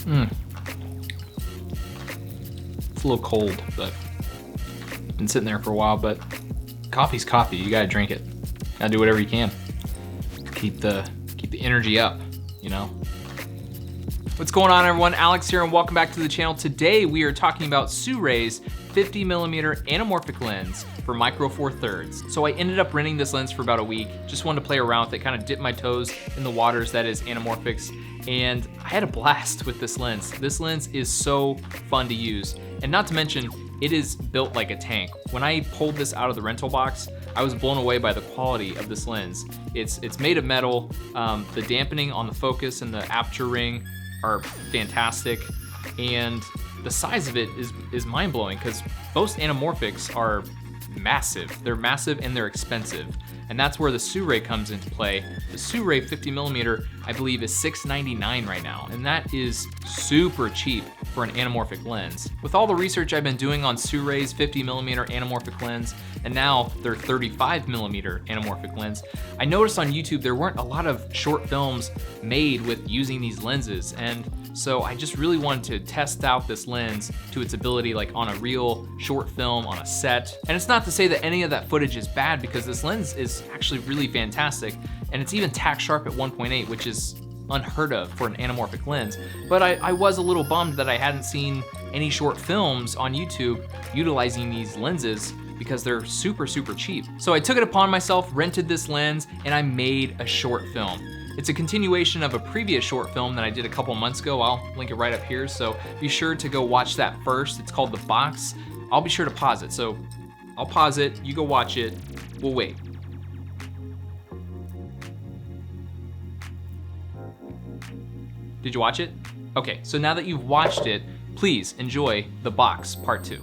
It's a little cold, but been sitting there for a while, but coffee's coffee. You gotta drink it. Gotta do whatever you can. Keep the energy up, you know? What's going on, everyone? Alex here, and welcome back to the channel. Today we are talking about Sirui's 50mm anamorphic lens for micro four thirds. So I ended up renting this lens for about a week. Just wanted to play around with it, kind of dip my toes in the waters that is Anamorphics, and I had a blast with this lens. This lens is so fun to use, and not to mention, it is built like a tank. When I pulled this out of the rental box, I was blown away by the quality of this lens. It's made of metal. The dampening on the focus and the aperture ring are fantastic, and the size of it is mind-blowing because most anamorphics are massive. They're massive and they're expensive, and that's where the Sirui comes into play. The Sirui 50mm, I believe, is $699 right now, and that is super cheap for an anamorphic lens. With all the research I've been doing on Sirui's 50mm anamorphic lens, and now their 35mm anamorphic lens, I noticed on YouTube there weren't a lot of short films made with using these lenses, and so I just really wanted to test out this lens to its ability, like on a real short film on a set. And it's not to say that any of that footage is bad, because this lens is actually really fantastic, and it's even tack sharp at 1.8, which is unheard of for an anamorphic lens. But I was a little bummed that I hadn't seen any short films on YouTube utilizing these lenses, because they're super cheap. So I took it upon myself, rented this lens, and I made a short film. It's a continuation of a previous short film that I did a couple months ago. I'll link it right up here, so be sure to go watch that first. It's called The Box. I'll be sure to pause it, so I'll pause it, you go watch it, we'll wait. Did you watch it? Okay, so now that you've watched it, please enjoy The Box Part 2.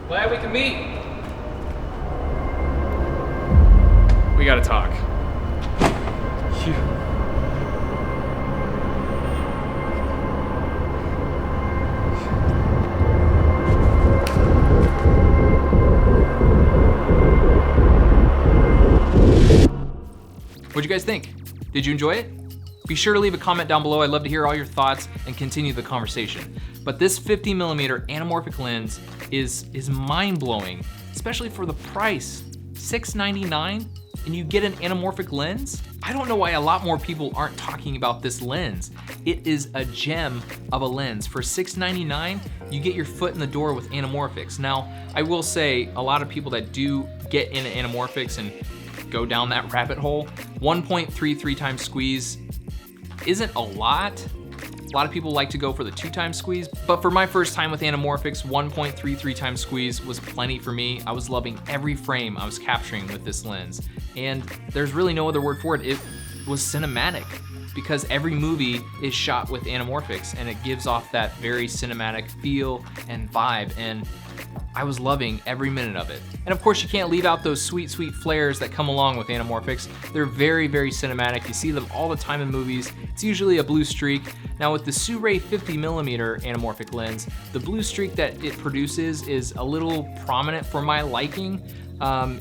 Glad we can meet. We gotta talk. What'd you guys think? Did you enjoy it? Be sure to leave a comment down below. I'd love to hear all your thoughts and continue the conversation. But this 50mm anamorphic lens is mind-blowing, especially for the price. $699, and you get an anamorphic lens? I don't know why a lot more people aren't talking about this lens. It is a gem of a lens. For $699, you get your foot in the door with anamorphics. Now, I will say, a lot of people that do get into anamorphics and go down that rabbit hole, 1.33 times squeeze isn't a lot. A lot of people like to go for the 2 times squeeze, but for my first time with Anamorphics, 1.33 times squeeze was plenty for me. I was loving every frame I was capturing with this lens, and there's really no other word for it. It was cinematic, because every movie is shot with Anamorphics, and it gives off that very cinematic feel and vibe, and I was loving every minute of it. And of course, you can't leave out those sweet, sweet flares that come along with Anamorphics. They're very, very cinematic. You see them all the time in movies. It's usually a blue streak. Now with the Sirui 50mm anamorphic lens, the blue streak that it produces is a little prominent for my liking.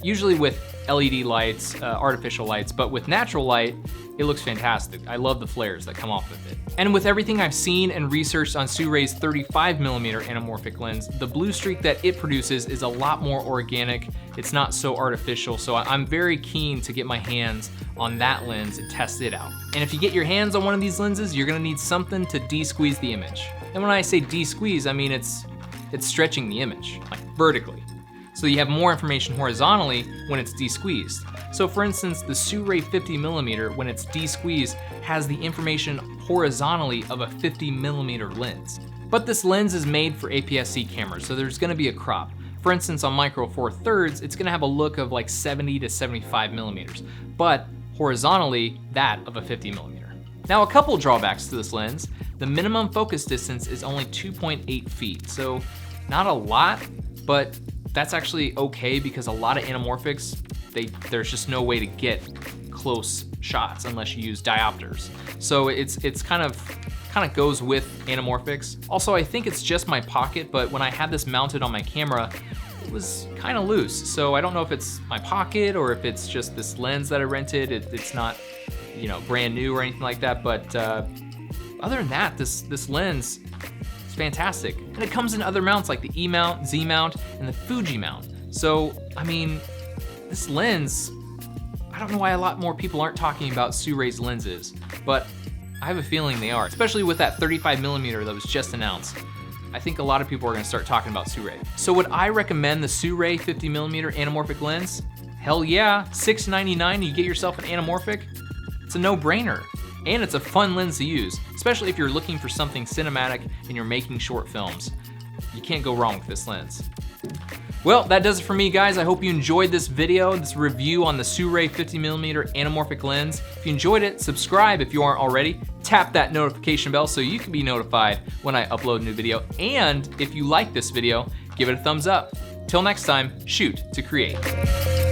Usually with LED lights, artificial lights, but with natural light, it looks fantastic. I love the flares that come off of it. And with everything I've seen and researched on Sirui's 35mm anamorphic lens, the blue streak that it produces is a lot more organic. It's not so artificial, so I'm very keen to get my hands on that lens and test it out. And if you get your hands on one of these lenses, you're gonna need something to de-squeeze the image. And when I say de-squeeze, I mean it's stretching the image, like vertically. So you have more information horizontally when it's de-squeezed. So for instance, the Sirui 50mm, when it's de-squeezed, has the information horizontally of a 50mm lens. But this lens is made for APS-C cameras, so there's gonna be a crop. For instance, on Micro Four Thirds, it's gonna have a look of like 70 to 75mm, but horizontally, that of a 50mm. Now a couple drawbacks to this lens. The minimum focus distance is only 2.8 feet, so not a lot, but that's actually okay because a lot of anamorphics, there's just no way to get close shots unless you use diopters. So it's kind of goes with anamorphics. Also, I think it's just my pocket, but when I had this mounted on my camera, it was kind of loose. So I don't know if it's my pocket or if it's just this lens that I rented. It's not, you know, brand new or anything like that. But other than that, this lens, it's fantastic. And it comes in other mounts like the E mount, Z mount, and the Fuji mount. So, I mean, this lens, I don't know why a lot more people aren't talking about Sirui's lenses, but I have a feeling they are, especially with that 35mm that was just announced. I think a lot of people are gonna start talking about Sirui. So would I recommend the Sirui 50mm anamorphic lens? Hell yeah, $6.99, you get yourself an anamorphic. It's a no-brainer. And it's a fun lens to use, especially if you're looking for something cinematic and you're making short films. You can't go wrong with this lens. Well, that does it for me, guys. I hope you enjoyed this video, this review on the Sirui 50mm anamorphic lens. If you enjoyed it, subscribe if you aren't already. Tap that notification bell so you can be notified when I upload a new video. And if you like this video, give it a thumbs up. Till next time, shoot to create.